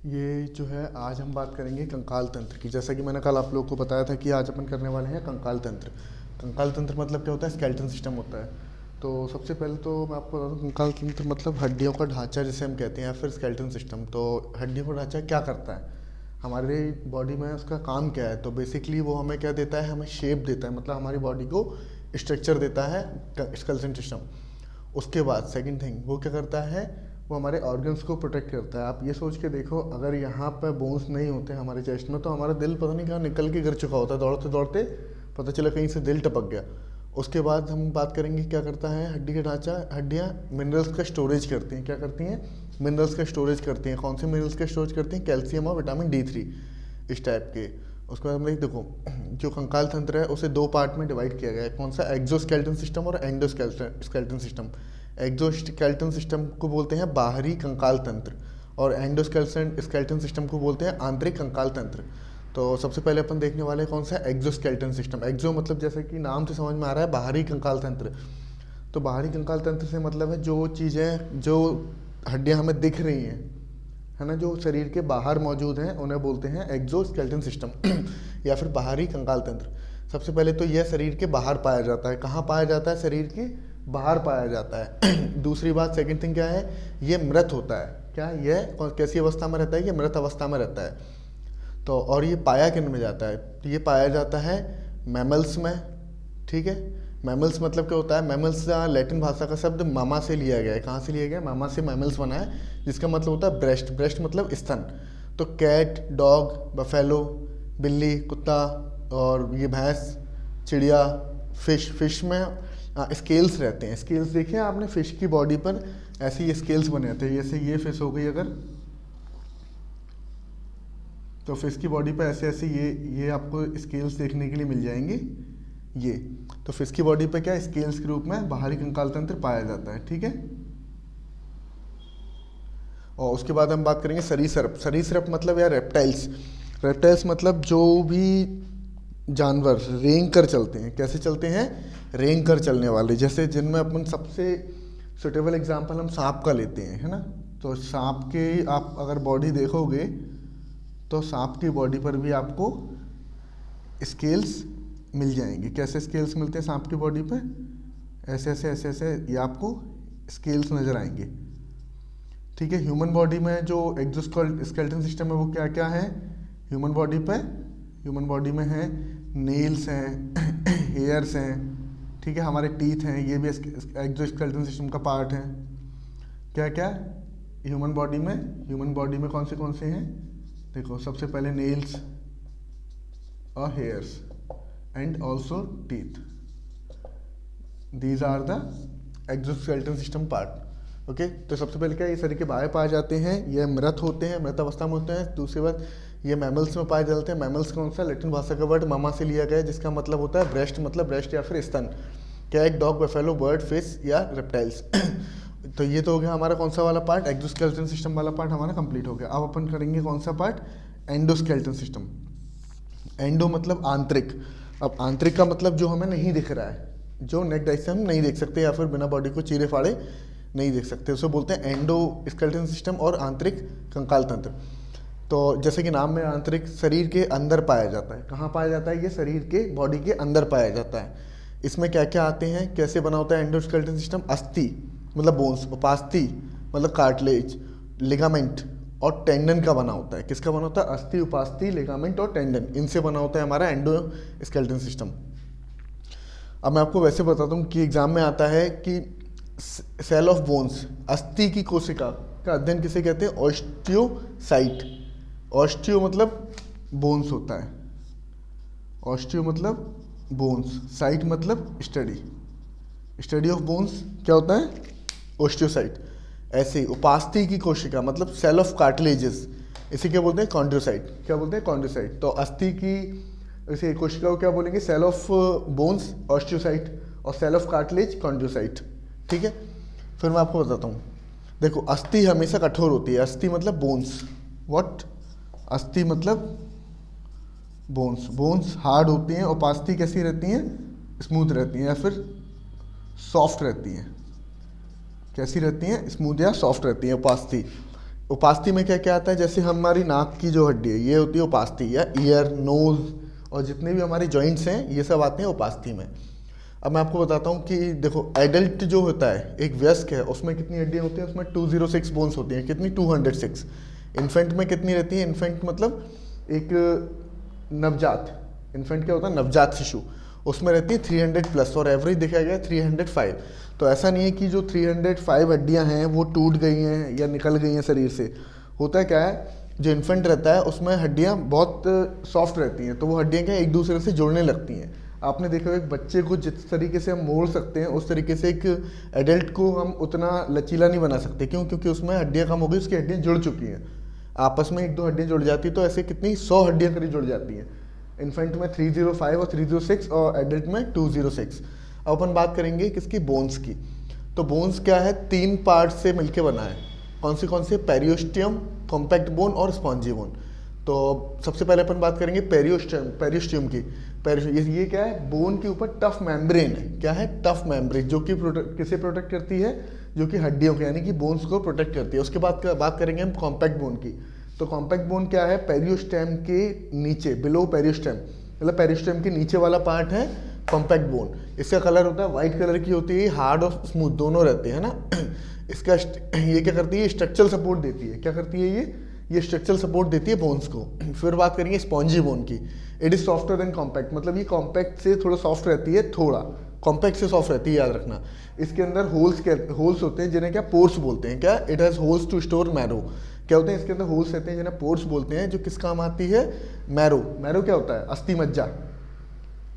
ये जो है आज हम बात करेंगे कंकाल तंत्र की। जैसा कि मैंने कल आप लोगों को बताया था कि आज अपन करने वाले हैं कंकाल तंत्र। कंकाल तंत्र मतलब क्या होता है? स्केलेटन सिस्टम होता है। तो सबसे पहले तो मैं आपको बता दूं, कंकाल तंत्र मतलब हड्डियों का ढांचा जिसे हम कहते हैं, या फिर स्केलेटन सिस्टम। तो हड्डियों का ढांचा क्या करता है हमारे बॉडी में, उसका काम क्या है? तो बेसिकली वो हमें क्या देता है? हमें शेप देता है, मतलब हमारी बॉडी को स्ट्रक्चर देता है स्केलेटन सिस्टम। उसके बाद सेकंड थिंग वो क्या करता है? वो हमारे ऑर्गन्स को प्रोटेक्ट करता है। आप ये सोच के देखो, अगर यहाँ पर बोन्स नहीं होते हमारे चेस्ट में तो हमारा दिल पता नहीं कहाँ निकल के गिर चुका होता है, दौड़ते दौड़ते पता चला कहीं से दिल टपक गया। उसके बाद हम बात करेंगे क्या करता है हड्डी का ढांचा। हड्डियाँ मिनरल्स का स्टोरेज करती हैं। क्या करती हैं? मिनरल्स का स्टोरेज करती हैं। कौन से मिनरल्स का स्टोरेज करती हैं? कैल्शियम और विटामिन D3, इस टाइप के। उसके बाद हम देखो, जो कंकाल तंत्र है उसे दो पार्ट में डिवाइड किया गया है। कौन सा? एक्सोस्केलेटन सिस्टम और एंडोस्केलेटन सिस्टम। एक्सोस्केलेटन सिस्टम को बोलते हैं बाहरी कंकाल तंत्र, और एंडोस्केलेटन सिस्टम को बोलते हैं आंतरिक कंकाल तंत्र। तो सबसे पहले अपन देखने वाले हैं कौन सा? Exoskeleton system. एक्सो मतलब जैसे कि नाम से समझ में आ रहा है, बाहरी कंकाल तंत्र। तो बाहरी कंकाल तंत्र से मतलब है जो चीज़ें, जो हड्डियां हमें दिख रही हैं, है ना, जो शरीर के बाहर मौजूद हैं, उन्हें बोलते हैं एक्सोस्केलेटन सिस्टम या फिर बाहरी कंकाल तंत्र। सबसे पहले तो यह शरीर के बाहर पाया जाता है। कहाँ पाया जाता है? शरीर के बाहर पाया जाता है। दूसरी बात, सेकंड थिंग क्या है? ये मृत होता है। क्या यह कैसी अवस्था में रहता है? ये मृत अवस्था में रहता है। तो और ये पाया किन में जाता है? तो ये पाया जाता है मैमल्स में। ठीक है, मैमल्स मतलब क्या होता है? मैमल्स लैटिन भाषा का शब्द मामा से लिया गया है। कहाँ से लिया गया? मामा से मैमल्स बना है, जिसका मतलब होता है ब्रेस्ट। ब्रेस्ट मतलब स्तन। तो कैट, डॉग, बफेलो, बिल्ली, कुत्ता, और ये भैंस, चिड़िया, फिश में स्केल्स रहते हैं। स्केल्स देखे आपने फिश की बॉडी पर? ऐसे ही स्केल्स बने रहते हैं। जैसे ये फिश हो गई अगर, तो फिश की बॉडी पर ऐसे ऐसे ये आपको स्केल्स देखने के लिए मिल जाएंगे। ये तो फिश की बॉडी पे क्या स्केल्स के रूप में बाहरी कंकाल तंत्र पाया जाता है। ठीक है, और उसके बाद हम बात करेंगे सरीसृप। सरीसृप मतलब या रेप्टाइल्स। रेप्टाइल्स मतलब जो भी जानवर रेंग कर चलते हैं। कैसे चलते हैं? रेंग कर चलने वाले। जैसे जिनमें अपन सबसे सुटेबल एग्जांपल हम सांप का लेते हैं, है ना। तो सांप के आप अगर बॉडी देखोगे तो सांप की बॉडी पर भी आपको स्केल्स मिल जाएंगे। कैसे स्केल्स मिलते हैं सांप की बॉडी पे? ऐसे ऐसे ऐसे ऐसे ये आपको स्केल्स नज़र आएंगे। ठीक है, ह्यूमन बॉडी में जो एक्सोस्केलेटन सिस्टम है वो क्या क्या है ह्यूमन बॉडी पे? ह्यूमन बॉडी में है नेल्स हैं, हेयर्स हैं, ठीक है, हमारे टीथ हैं, ये भी एक्सोस्केलेटन सिस्टम का पार्ट है। क्या क्या ह्यूमन बॉडी में? ह्यूमन बॉडी में कौन से हैं? देखो, सबसे पहले नेल्स और hairs and also teeth, these are the exoskeleton system part. Okay, तो सबसे पहले क्या ये शरीर के बाहर पाए जाते हैं, ये मृत होते हैं, मृत अवस्था में होते हैं। दूसरी बात, ये मैमल्स में पाए जाते हैं। मैमल्स कौन सा? लैटिन भाषा का वर्ड मामा से लिया गया है, जिसका मतलब होता है ब्रेस्ट, मतलब ब्रेस्ट या फिर स्तन। Cat, dog, buffalo, bird, fish या रेप्टाइल्स। तो ये तो हो गया हमारा कौन सा वाला पार्ट? एक्सोस्केलेटन सिस्टम वाला पार्ट हमारा कंप्लीट हो गया। अब अपन करेंगे कौन सा पार्ट? Endoskeleton system. एंडो मतलब आंतरिक। अब आंतरिक का मतलब जो हमें नहीं दिख रहा है, जो नेक्ड आई से हम नहीं देख सकते, या फिर बिना बॉडी को चीरे फाड़े नहीं देख सकते, उसे बोलते हैं एंडोस्केलेटन सिस्टम और आंतरिक कंकाल तंत्र। तो जैसे कि नाम में, आंतरिक शरीर के अंदर पाया जाता है। कहाँ पाया जाता है? ये शरीर के बॉडी के अंदर पाया जाता है। इसमें क्या क्या आते हैं? कैसे बना होता है एंडोस्केलेटन सिस्टम? अस्थि मतलब बोन्स, उपास्थि मतलब कार्टिलेज, लिगामेंट और टेंडन का बना होता है। किसका बना होता है? अस्थि, उपास्थि, लिगामेंट और टेंडन, इनसे बना होता है हमारा एंडोस्केलेटन सिस्टम। अब मैं आपको वैसे बताता हूँ कि एग्जाम में आता है कि सेल ऑफ बोन्स, अस्थि की कोशिका का अध्ययन किसे कहते हैं? ऑस्टियोसाइट। ऑस्टियो मतलब बोन्स होता है, ऑस्टियो मतलब बोन्स, साइट मतलब स्टडी, स्टडी ऑफ बोन्स क्या होता है? ऑस्टियोसाइट। ऐसे उपास्थि की कोशिका मतलब सेल ऑफ कार्टिलेजेस, इसे क्या बोलते हैं? कॉन्ड्रोसाइट। क्या बोलते हैं? कॉन्ड्रोसाइट। तो अस्थि की इसे कोशिका को क्या बोलेंगे? सेल ऑफ बोन्स ऑस्टियोसाइट, और सेल ऑफ कार्टिलेज कॉन्ड्रोसाइट। ठीक है, फिर मैं आपको बताता हूँ। देखो, अस्थि हमेशा कठोर होती है। अस्थि मतलब बोन्स। व्हाट? अस्थि मतलब बोन्स। बोन्स हार्ड होती हैं। उपास्थि कैसी रहती हैं? स्मूथ रहती हैं या फिर सॉफ्ट रहती हैं। कैसी रहती हैं? स्मूथ या सॉफ्ट रहती हैं उपास्थि। उपास्थि में क्या क्या आता है, जैसे हमारी नाक की जो हड्डी है ये होती है उपास्थि, या ईयर, नोज और जितने भी हमारे जॉइंट्स हैं ये सब आते हैं उपास्थि में। अब मैं आपको बताता हूँ कि देखो एडल्ट जो होता है, एक वयस्क है, उसमें कितनी हड्डियाँ होती हैं, उसमें 206 बोन्स होती हैं। कितनी? 206। इन्फेंट में कितनी रहती है? इन्फेंट मतलब एक नवजात, इन्फेंट क्या होता है? नवजात शिशु, उसमें रहती है 300 प्लस, और एवरेज देखा गया 305। तो ऐसा नहीं है कि जो 305 हड्डियां हैं वो टूट गई हैं या निकल गई हैं शरीर से। होता है क्या है, जो इन्फेंट रहता है उसमें हड्डियां बहुत सॉफ्ट रहती हैं, तो वो हड्डियां क्या एक दूसरे से जुड़ने लगती हैं। आपने देखा एक बच्चे को जिस तरीके से हम मोड़ सकते हैं उस तरीके से एक एडल्ट को हम उतना लचीला नहीं बना सकते। क्यों? क्योंकि उसमें हड्डियाँ कम हो गई, उसकी हड्डियाँ जुड़ चुकी हैं, आपस में एक दो हड्डियाँ जुड़ जाती, तो ऐसे कितनी 100 हड्डियाँ करीब जुड़ जाती हैं। इन्फेंट में 305 और 306 और एडल्ट में 206। अब अपन बात करेंगे किसकी? बोन्स की। तो बोन्स क्या है? 3 पार्ट से मिलके बना है। कौन से? पेरियोस्टियम, कॉम्पैक्ट बोन और स्पॉन्जी बोन। तो सबसे पहले अपन बात करेंगे पेरियोस्टियम की। ये क्या है? बोन के ऊपर टफ मेम्ब्रेन है। क्या है? टफ मेम्ब्रेन, जो कि किसे प्रोटेक्ट करती है? जो कि हड्डियों के यानी कि बोन्स को प्रोटेक्ट करती है। उसके बाद बात करेंगे हम कॉम्पैक्ट बोन की। तो कॉम्पैक्ट बोन क्या है? पेरियोस्टेम के नीचे, बिलो पेरियोस्टेम, मतलब पेरियोस्टेम के नीचे वाला पार्ट है कॉम्पैक्ट बोन। इसका कलर होता है वाइट कलर की होती है, हार्ड और स्मूथ दोनों रहते हैं ना। इसका ये क्या करती है? स्ट्रक्चरल सपोर्ट देती है। क्या करती है ये स्ट्रक्चरल सपोर्ट देती है बोन्स को। फिर बात करेंगे स्पॉन्जी बोन की। It is softer then compact, मतलब ये कॉम्पैक्ट से थोड़ा सॉफ्ट रहती है, थोड़ा कॉम्पैक्ट से सॉफ्ट रहती है, याद रखना। इसके अंदर होल्स होते हैं जिन्हें क्या? पोर्स बोलते हैं। क्या? It has holes to store marrow. क्या होते हैं? इसके अंदर होल्स रहते हैं जिन्हें पोर्स बोलते हैं, जो किस काम आती है? मैरो क्या होता है? अस्थि मज्जा,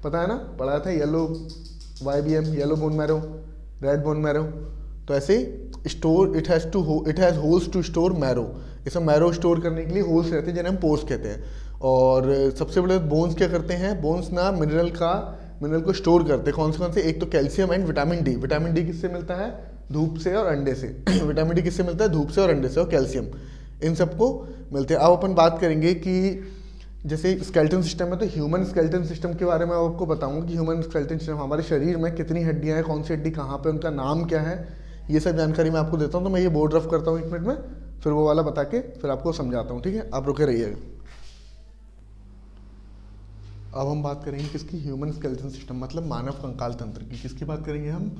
पता है ना, पढ़ा था yellow YBM, yellow bone marrow, red bone marrow. तो ऐसे store it has holes to store marrow. इसमें मैरो स्टोर करने के लिए होल्स रहते हैं जिन्हें हम पोर्स कहते हैं। और सबसे बड़े बोन्स क्या करते हैं? बोन्स ना मिनरल को स्टोर करते हैं। कौन से? एक तो calcium and vitamin D. Vitamin D किससे मिलता है? धूप से और अंडे से। विटामिन डी किससे मिलता है? धूप से और अंडे से। और कैल्शियम इन सबको मिलते हैं। अब अपन बात करेंगे कि जैसे स्केलेटन सिस्टम है, तो ह्यूमन स्केलेटन सिस्टम के बारे में आपको बताऊंगा कि ह्यूमन स्केलेटन सिस्टम हमारे शरीर में कितनी हड्डियां हैं, कौन सी हड्डी कहाँ पे, उनका नाम क्या है, ये सब जानकारी मैं आपको देता हूँ। तो मैं ये बोर्ड रफ करता हूँ 1 मिनट में, फिर वो वाला बता के फिर आपको समझाता हूँ, ठीक है? आप रुके रहिएगा। अब हम बात करेंगे किसकी? ह्यूमन स्केलेटन सिस्टम, मतलब मानव कंकाल तंत्र की। किसकी बात करेंगे हम?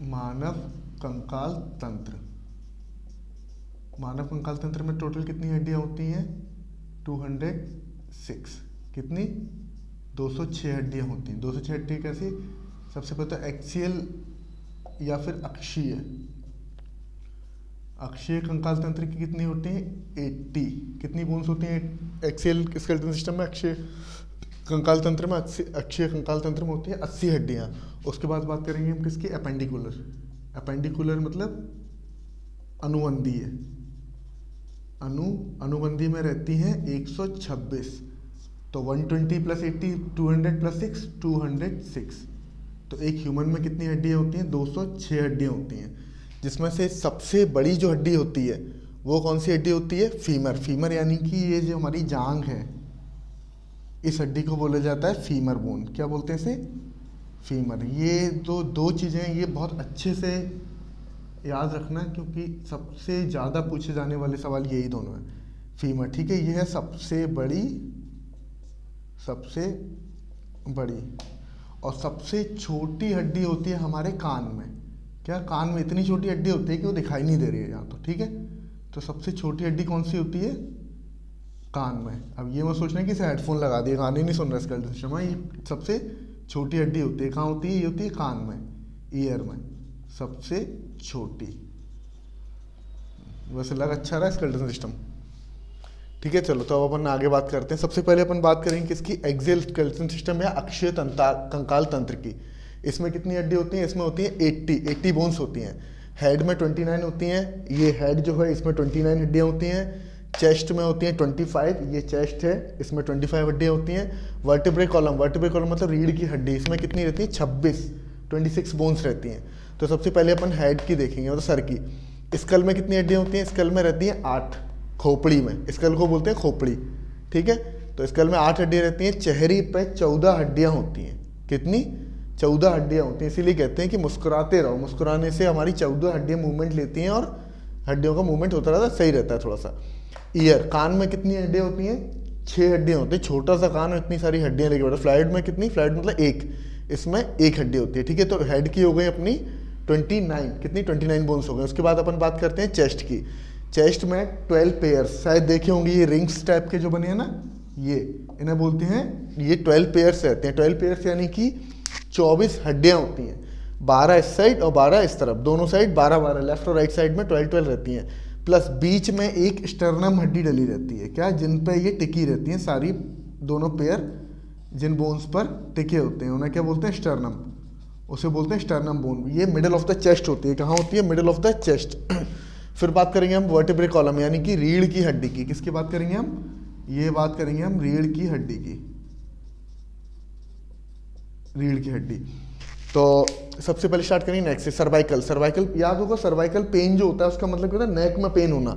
मानव कंकाल तंत्र। मानव कंकाल तंत्र में टोटल कितनी हड्डियां होती हैं? 206। कितनी? 206 हड्डियां होती हैं। 206 हड्डियां कैसी? सबसे पहले तो एक्सियल या फिर अक्षीय। अक्षीय कंकाल तंत्र की कितनी होती हैं? 80। कितनी बोन्स होती हैं एक्सियल स्केलेटन सिस्टम में? अक्षीय कंकाल तंत्र में, अक्षीय कंकाल तंत्र में होती है 80 हड्डियां। उसके बाद बात करेंगे हम किसकी? एपेंडिकुलर। एपेंडिकुलर मतलब अनुबंधीय। अनुबंधी में रहती हैं 126। तो 120 प्लस 80, 200 प्लस 6, 206। तो एक ह्यूमन में कितनी हड्डियां होती हैं? 206 हड्डियां होती हैं, जिसमें से सबसे बड़ी जो हड्डी होती है वो कौन सी हड्डी होती है? फीमर। फीमर यानी कि ये जो हमारी जांघ है, इस हड्डी को बोला जाता है फीमर बोन। क्या बोलते हैं इसे? फीमर। ये दो चीज़ें ये बहुत अच्छे से याद रखना, क्योंकि सबसे ज़्यादा पूछे जाने वाले सवाल यही दोनों हैं। फीमर, ठीक है, ये है सबसे बड़ी और सबसे छोटी हड्डी होती है हमारे कान में। क्या? कान में इतनी छोटी हड्डी होती है कि वो दिखाई नहीं दे रही है यहाँ, तो ठीक है। तो सबसे छोटी हड्डी कौन सी होती है? कान में। अब ये मत सोचना कि इसे हेडफोन लगा दिए, गाने नहीं सुन रहा स्केलेटन सिस्टम। ये सबसे छोटी हड्डी होती है। कहाँ होती है? ये होती है कान में, ईयर में, सबसे छोटी। वैसे लग अच्छा रहा है स्केलेटन सिस्टम, ठीक है। चलो तो अब अपन आगे बात करते हैं। सबसे पहले अपन बात करेंगे किसकी? एक्सियल स्केलेटन सिस्टम या अक्षीय कंकाल तंत्र की। इसमें कितनी हड्डी होती हैं? इसमें होती है 80 बोन्स होती हैं। हेड में 29 होती हैं। ये हेड जो है इसमें 29 हड्डियाँ होती हैं। चेस्ट में होती हैं 25, ये चेस्ट है, इसमें 25 हड्डियाँ होती हैं। वर्टिब्रे कॉलम मतलब रीढ़ की हड्डी, इसमें कितनी रहती है? 26 बोन्स रहती हैं। तो सबसे पहले अपन हेड की देखेंगे, मतलब सर की। स्कल में कितनी हड्डियाँ होती हैं? स्कल में रहती हैं 8। खोपड़ी में, स्कल को बोलते हैं खोपड़ी, ठीक है। तो स्कल में 8 हड्डियाँ रहती हैं। चेहरे पे 14 हड्डियाँ होती हैं। कितनी? 14 हड्डियाँ होती हैं। इसीलिए कहते हैं कि मुस्कुराते रहो। मुस्कुराने से हमारी 14 हड्डियाँ मूवमेंट लेती हैं और हड्डियों का मूवमेंट होता रहता है, सही रहता है थोड़ा सा। ईयर, कान में कितनी हड्डियाँ होती हैं? 6 हड्डियाँ होती हैं। छोटा सा कान और इतनी सारी हड्डियाँ लेके बैठा। फ्लाइड में कितनी? फ्लाइड मतलब एक, इसमें एक हड्डी होती है, ठीक है। तो हेड की हो गई अपनी 29, कितनी? 29 बोन्स हो गए। उसके बाद अपन बात करते हैं चेस्ट की। चेस्ट में 12 पेयर्स, शायद देखे होंगे ये रिंग्स टाइप के जो बने हैं ना, ये इन्हें बोलते हैं, ये 12 पेयर्स रहते हैं। 12 पेयर्स यानी कि 24 हड्डियाँ होती हैं, 12 इस साइड और 12 इस तरफ, दोनों साइड 12-12, लेफ्ट और राइट साइड में 12-12 रहती हैं। प्लस बीच में एक स्टर्नम हड्डी डली रहती है, क्या? जिन पे ये टिकी रहती हैं सारी, दोनों पेयर जिन बोन्स पर टिके होते हैं उन्हें क्या बोलते हैं? स्टर्नम, उसे बोलते हैं स्टर्नम बोन। ये मिडिल ऑफ द चेस्ट होती है। कहाँ होती है? Middle of the chest. फिर बात करेंगे हम वर्टेब्रे कॉलम यानी कि रीढ़ की हड्डी की। किसकी बात करेंगे हम? ये बात करेंगे हम रीढ़ की हड्डी की, रीढ़ की हड्डी। तो सबसे पहले स्टार्ट करेंगे नेक से। सर्वाइकल, सर्वाइकल याद होगा, सर्वाइकल पेन जो होता है उसका मतलब क्या होता है? नेक में पेन होना,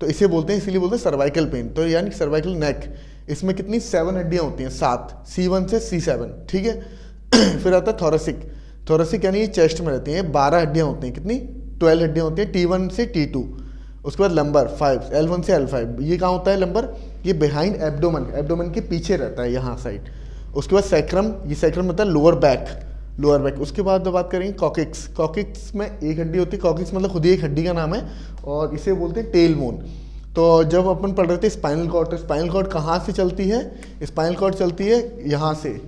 तो इसे बोलते हैं, इसीलिए बोलते हैं सर्वाइकल पेन। तो यानी सर्वाइकल नेक, इसमें कितनी? 7 हड्डियां होती हैं, 7, C1 से C7, ठीक है। फिर आता है थोरेसिक। थोरेसिक यानी ये चेस्ट में रहती हैं, 12 हड्डियां होती हैं, कितनी? 12 हड्डियां होती हैं, T1 से T2। उसके बाद लंबर 5, L1 से L5। ये कहाँ होता है लंबर? ये बिहाइंड एब्डोमेन, एब्डोमेन के पीछे रहता है, यहाँ साइड। उसके बाद सैक्रम, ये सैक्रम होता है लोअर बैक, लोअर बैक। उसके बाद बात करेंगे कॉकिक्स। कॉकिक्स में एक हड्डी होती है, कॉकिक्स मतलब खुद ही एक हड्डी का नाम है, और इसे बोलते हैं टेल बोन। तो जब अपन पढ़ रहे थे स्पाइनल कॉर्ड, तो स्पाइनल कॉर्ड कहाँ से चलती है? स्पाइनल कॉर्ड चलती है यहाँ से,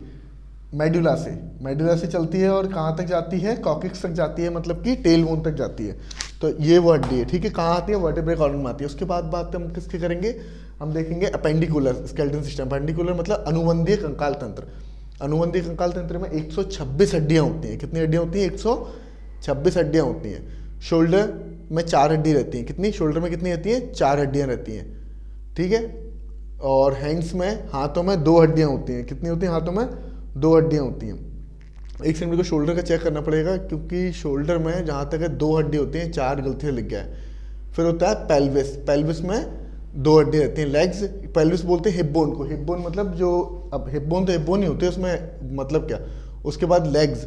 मेडुला से, मेडुला से चलती है और कहाँ तक जाती है? कॉकिक्स तक जाती है, मतलब कि टेल बोन तक जाती है। तो ये वो हड्डी है, ठीक है। कहाँ आती है? वर्टेब्रे कॉलम में आती है। उसके बाद बात हम किसके करेंगे? हम देखेंगे अपेंडिकुलर स्केलेटन सिस्टम। अपेंडिकुलर मतलब अनुबंधीय कंकाल तंत्र। अनुबंधीय कंकाल तंत्र में 126 हड्डियाँ होती हैं। कितनी हड्डियाँ होती हैं? 126 हड्डियाँ होती हैं। शोल्डर में 4 हड्डी रहती हैं, कितनी? शोल्डर में कितनी रहती हैं? 4 हड्डियाँ रहती हैं, ठीक है। और हैंड्स में, हाथों में 2 हड्डियाँ होती हैं, कितनी होती हैं? हाथों में 2 हड्डियाँ होती हैं। एक सेकंड को शोल्डर का चेक करना पड़ेगा, क्योंकि शोल्डर में जहाँ तक है 2 हड्डी होती हैं, 4 गलतियाँ लिख गया है। फिर होता है पेल्विस, पेल्विस में 2 हड्डी रहती हैं। लेग्स, पेल्विस बोलते हैं हिप बोन को, हिप बोन मतलब जो, अब हिप बोन तो हिप बोन ही होती है, उसमें मतलब क्या। उसके बाद लेग्स,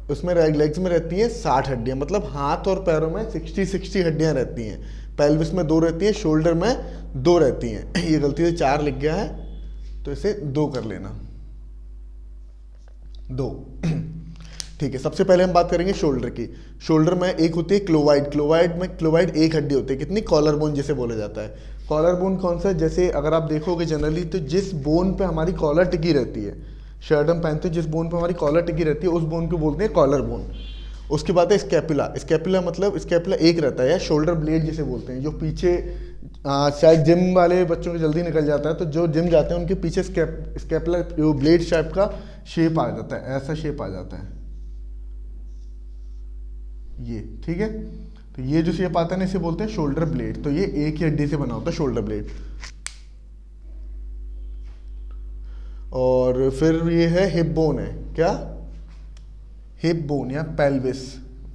उसमें लेग्स में रहती हैं 60 हड्डियाँ, मतलब हाथ और पैरों में 60 हड्डियाँ रहती हैं। पेल्विस में 2 रहती हैं, शोल्डर में 2 रहती हैं। ये गलती से 4 लिख गया है, तो इसे 2 कर लेना, 2, ठीक है। सबसे पहले हम बात करेंगे शोल्डर की। शोल्डर में एक होती है क्लोवाइड, क्लोवाइड में, क्लोवाइड एक हड्डी होती है, कितनी? कॉलर बोन जिसे बोला जाता है। कॉलर बोन कौन सा? जैसे अगर आप देखोगे जनरली, तो जिस बोन पे हमारी कॉलर टिकी रहती है, शर्ट हम पहनते हैं, जिस बोन पे हमारी कॉलर टिकी रहती है, उस बोन को बोलते हैं कॉलर बोन। उसके बाद है स्कैपुला। स्कैपुला मतलब, स्कैपुला एक रहता है, या शोल्डर ब्लेड जिसे बोलते हैं, जो पीछे, शायद जिम वाले बच्चों को जल्दी निकल जाता है, तो जो जिम जाते हैं उनके पीछे स्कैपुला ब्लेड शेप का शेप आ जाता है, ऐसा शेप आ जाता है ये, ठीक है। तो ये जो शेप आता है ना, इसे बोलते हैं शोल्डर ब्लेड। तो ये एक ही हड्डी से बना होता है शोल्डर ब्लेड। और फिर ये है हिप बोन, है क्या? हिप बोन या पेल्विस।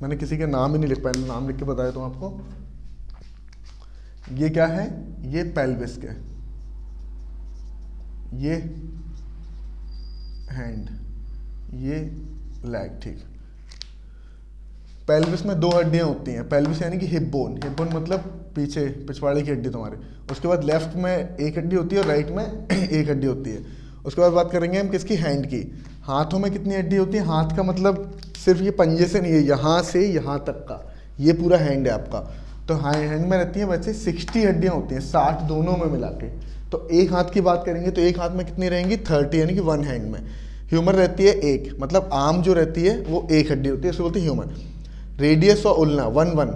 मैंने किसी के नाम ही नहीं लिख पाया, नाम लिख के बताया तो आपको। ये क्या है? ये पेल्विस के, ये हैंड, ये लेग, ठीक। पेल्विस में 2 हड्डियां होती हैं। पेल्विस यानी कि हिप बोन, हिप बोन मतलब पीछे पिछवाड़े की हड्डी तुम्हारे। उसके बाद लेफ्ट में एक हड्डी होती है और राइट में एक हड्डी होती है। उसके बाद बात करेंगे हम किसकी? हैंड की। हाथों में कितनी हड्डी होती है? हाथ का मतलब सिर्फ ये पंजे से नहीं है, यहाँ से यहाँ तक का, ये पूरा हैंड है आपका। तो हैंड में रहती है वैसे 60 हड्डियाँ होती हैं, 60 दोनों में मिला के। तो एक हाथ की बात करेंगे तो एक हाथ में कितनी रहेंगी? 30, यानी कि 1 हैंड में। ह्यूमर रहती है एक, मतलब आर्म जो रहती है वो एक हड्डी होती है, उसे बोलते हैं ह्यूमर। रेडियस और उल्ना 1-1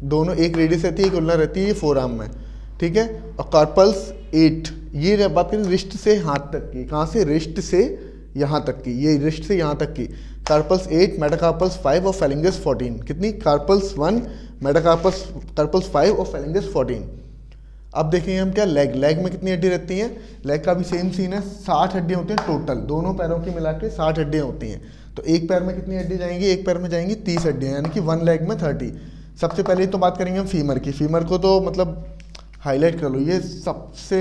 दोनों, एक रेडियस रहती है, एक उल्ना रहती है, ये 4 आर्म में, ठीक है। और कार्पल्स 8, ये बात करें रिस्ट से हाथ तक की, कहाँ से? रिस्ट से यहाँ तक की, ये रिस्ट से यहाँ तक की। कार्पल्स 8, मेटाकार्पल्स 5 और फेलिंगस 14। कितनी? कार्पल्स 1, मेटाकार्पल्स 5 और फेलिंगस 14। अब देखेंगे हम क्या? लेग। लेग में कितनी हड्डी रहती हैं? लेग का भी सेम सीन है, 60 हड्डियाँ होती हैं टोटल, दोनों पैरों की मिला के 60 हड्डियाँ होती हैं। तो एक पैर में कितनी हड्डी जाएंगी? एक पैर में जाएंगी 30 हड्डियाँ, यानी कि 1 लेग में 30। सबसे पहले तो बात करेंगे हम फीमर की। फीमर को तो मतलब हाईलाइट कर लो, ये सबसे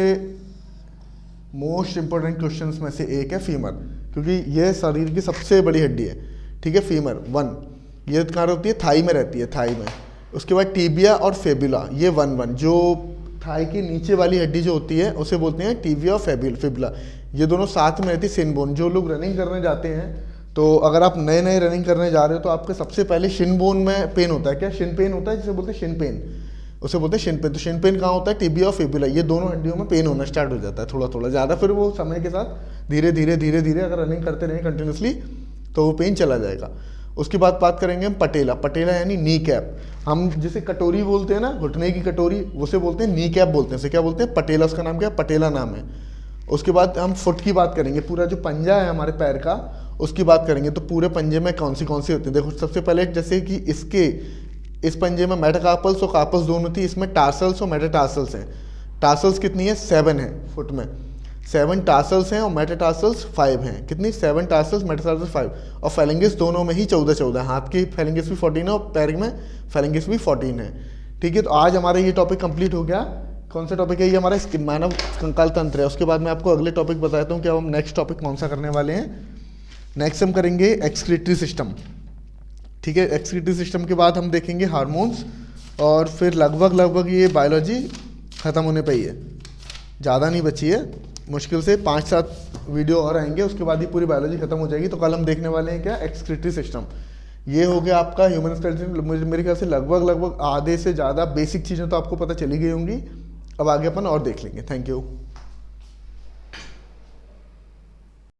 मोस्ट इंपॉर्टेंट क्वेश्चंस में से एक है फीमर, क्योंकि ये शरीर की सबसे बड़ी हड्डी है, ठीक है। फीमर 1, ये कहाँ होती है? थाई में रहती है, थाई में, उसके बाद टीबिया और फेबुला, ये 1-1, जो थाई की नीचे वाली हड्डी जो होती है उसे बोलते हैं टीबिया और फेबुला। ये दोनों साथ में रहती है शिन बोन। जो लोग रनिंग करने जाते हैं, तो अगर आप नए नए रनिंग करने जा रहे हो तो आपके सबसे पहले शिन बोन में पेन होता है। क्या शिन पेन होता है, जिसे बोलते हैं शिन पेन, उसे बोलते हैं शिन पेन। तो शिन पेन कहाँ होता है, टीबिया और फेबुला, ये दोनों हड्डियों में पेन होना स्टार्ट हो जाता है थोड़ा थोड़ा ज़्यादा। फिर वो समय के साथ धीरे धीरे अगर रनिंग करते रहें कंटिन्यूसली तो वो पेन चला जाएगा। उसके बाद बात करेंगे हम पटेला। पटेला यानी नी कैप। हम जिसे कटोरी बोलते हैं ना, घुटने की कटोरी, उसे बोलते हैं नी कैप बोलते हैं। उसे क्या बोलते हैं, पटेला। उसका नाम क्या है, पटेला नाम है। उसके बाद हम फुट की बात करेंगे, पूरा जो पंजा है हमारे पैर का उसकी बात करेंगे। तो पूरे पंजे में कौन सी होती है, देखो सबसे पहले जैसे कि इस पंजे में मेटाकार्पल्स और कार्पल्स दोनों थी, इसमें टार्सल्स और मेटाटार्सल्स हैं। टार्सल्स कितनी है, 7 है फुट में, 7 टार्सल्स हैं और मेटाटार्सल्स 5 हैं। कितनी, 7 टार्सल्स, मेटाटार्सल्स 5। और फेलिंगिस दोनों में ही 14 है। हाथ की फेलिंगिस भी 14 है और पैर में फेलिंगिस भी 14 है। ठीक है, तो आज हमारा ये टॉपिक कंप्लीट हो गया। कौन सा टॉपिक है ये, हमारा मानव कंकाल तंत्र है। उसके बाद मैं आपको अगले टॉपिक बताता हूँ कि अब हम नेक्स्ट टॉपिक कौन सा करने वाले हैं। नेक्स्ट हम करेंगे एक्सक्रीटरी सिस्टम। ठीक है, एक्सक्रीटरी सिस्टम के बाद हम देखेंगे हार्मोन्स, और फिर लगभग ये बायोलॉजी ख़त्म होने पे ही है, ज़्यादा नहीं बची है। मुश्किल से 5-7 वीडियो और आएंगे, उसके बाद ही पूरी बायोलॉजी खत्म हो जाएगी। तो कल हम देखने वाले हैं क्या, एक्सक्रीटरी सिस्टम। ये हो गया आपका ह्यूमन स्केलेटन। मेरे ख्याल से लगभग आधे से ज़्यादा बेसिक चीज़ें तो आपको पता चली गई होंगी। अब आगे अपन और देख लेंगे। Thank you.